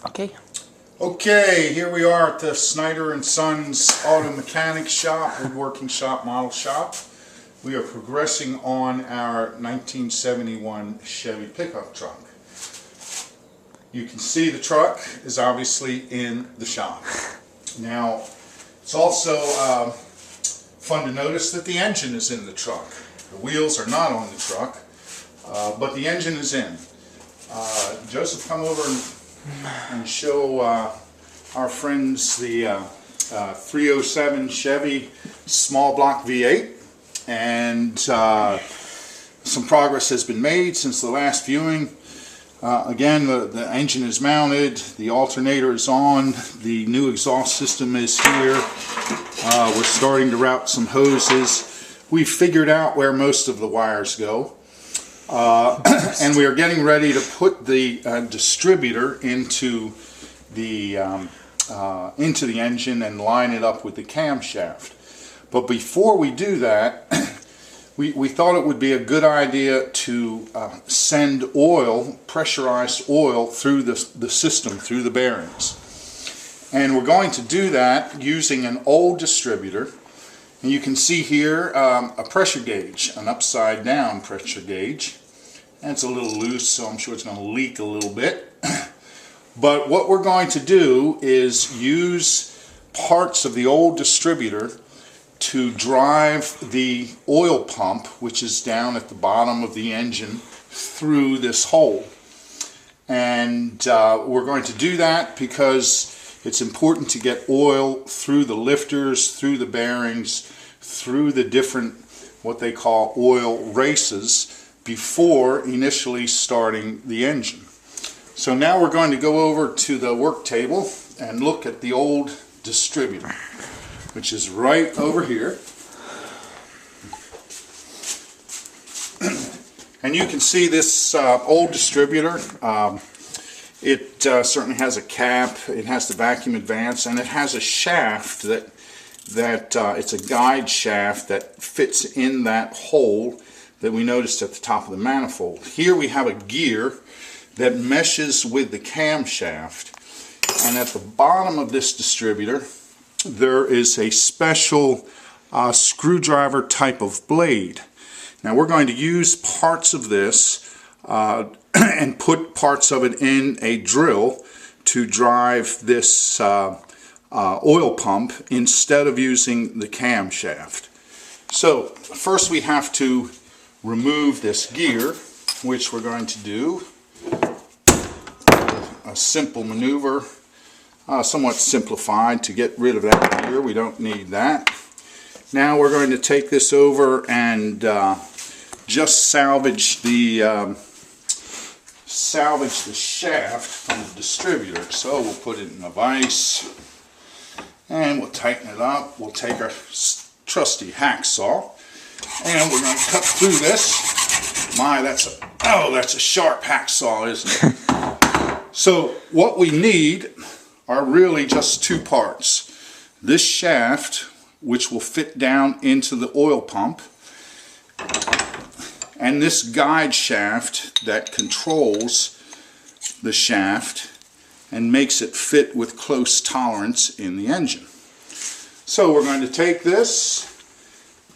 Okay. Okay, here we are at the Snyder and Sons Auto Mechanic Shop, woodworking shop, model shop. We are progressing on our 1971 Chevy pickup truck. You can see the truck is obviously in the shop. Now, it's also fun to notice that the engine is in the truck. The wheels are not on the truck, but the engine is in. Joseph, come over and show our friends the 307 Chevy Small Block V8, and some progress has been made since the last viewing. Again, the engine is mounted, the alternator is on, the new exhaust system is here. We're starting to route some hoses. We've figured out where most of the wires go. And we are getting ready to put the distributor into the engine and line it up with the camshaft. But before we do that, we thought it would be a good idea to send oil, pressurized oil, through the system, through the bearings. And we're going to do that using an old distributor. And you can see here a pressure gauge, an upside down pressure gauge. And it's a little loose, so I'm sure it's going to leak a little bit. But what we're going to do is use parts of the old distributor to drive the oil pump, which is down at the bottom of the engine, through this hole. And we're going to do that because it's important to get oil through the lifters, through the bearings, through the different, what they call oil races, before initially starting the engine. So now we're going to go over to the work table and look at the old distributor, which is right over here. And you can see this old distributor. It certainly has a cap, it has the vacuum advance, and it has a shaft that it's a guide shaft that fits in that hole that we noticed at the top of the manifold. Here we have a gear that meshes with the camshaft, and at the bottom of this distributor there is a special screwdriver type of blade. Now we're going to use parts of this and put parts of it in a drill to drive this oil pump instead of using the camshaft. So first we have to remove this gear, which we're going to do a simple maneuver, somewhat simplified, to get rid of that gear. We don't need that. Now we're going to take this over and just salvage the shaft from the distributor. So we'll put it in a vise and we'll tighten it up. We'll take our trusty hacksaw and we're going to cut through this. My, that's a sharp hacksaw, isn't it? So what we need are really just two parts. This shaft, which will fit down into the oil pump, and this guide shaft that controls the shaft and makes it fit with close tolerance in the engine. So we're going to take this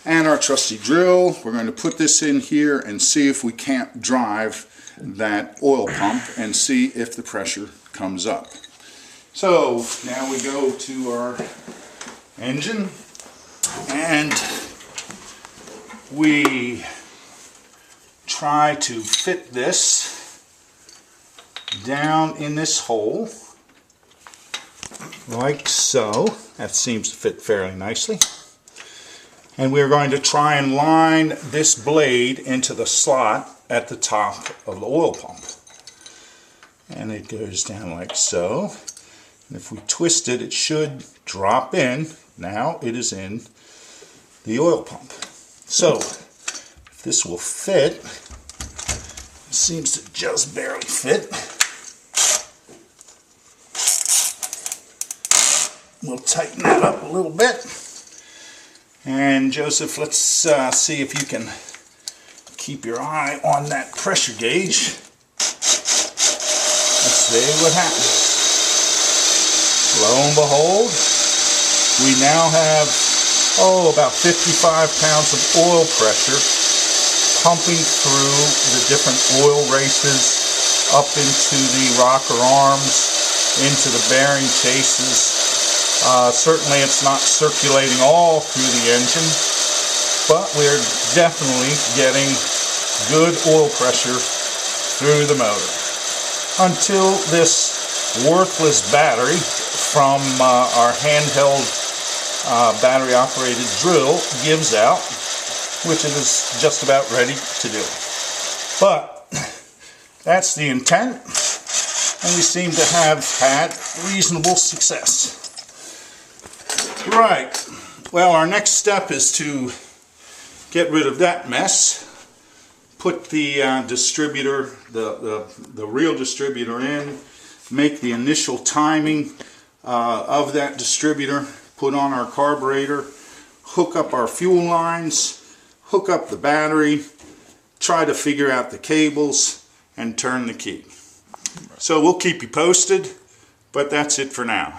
and our trusty drill, we're going to put this in here and see if we can't drive that oil pump and see if the pressure comes up. So now we go to our engine and we try to fit this down in this hole like so. That seems to fit fairly nicely. And we're going to try and line this blade into the slot at the top of the oil pump. And it goes down like so. And if we twist it, it should drop in. Now it is in the oil pump. So if this will fit, it seems to just barely fit. We'll tighten that up a little bit. And Joseph, let's see if you can keep your eye on that pressure gauge. Let's see what happens. Lo and behold, we now have, about 55 pounds of oil pressure pumping through the different oil races up into the rocker arms, into the bearing cases. Certainly it's not circulating all through the engine, but we're definitely getting good oil pressure through the motor. Until this worthless battery from our handheld battery operated drill gives out, which it is just about ready to do. But that's the intent, and we seem to have had reasonable success. Right, well, our next step is to get rid of that mess, put the distributor, the real distributor in, make the initial timing of that distributor, put on our carburetor, hook up our fuel lines, hook up the battery, try to figure out the cables, and turn the key. So we'll keep you posted, but that's it for now.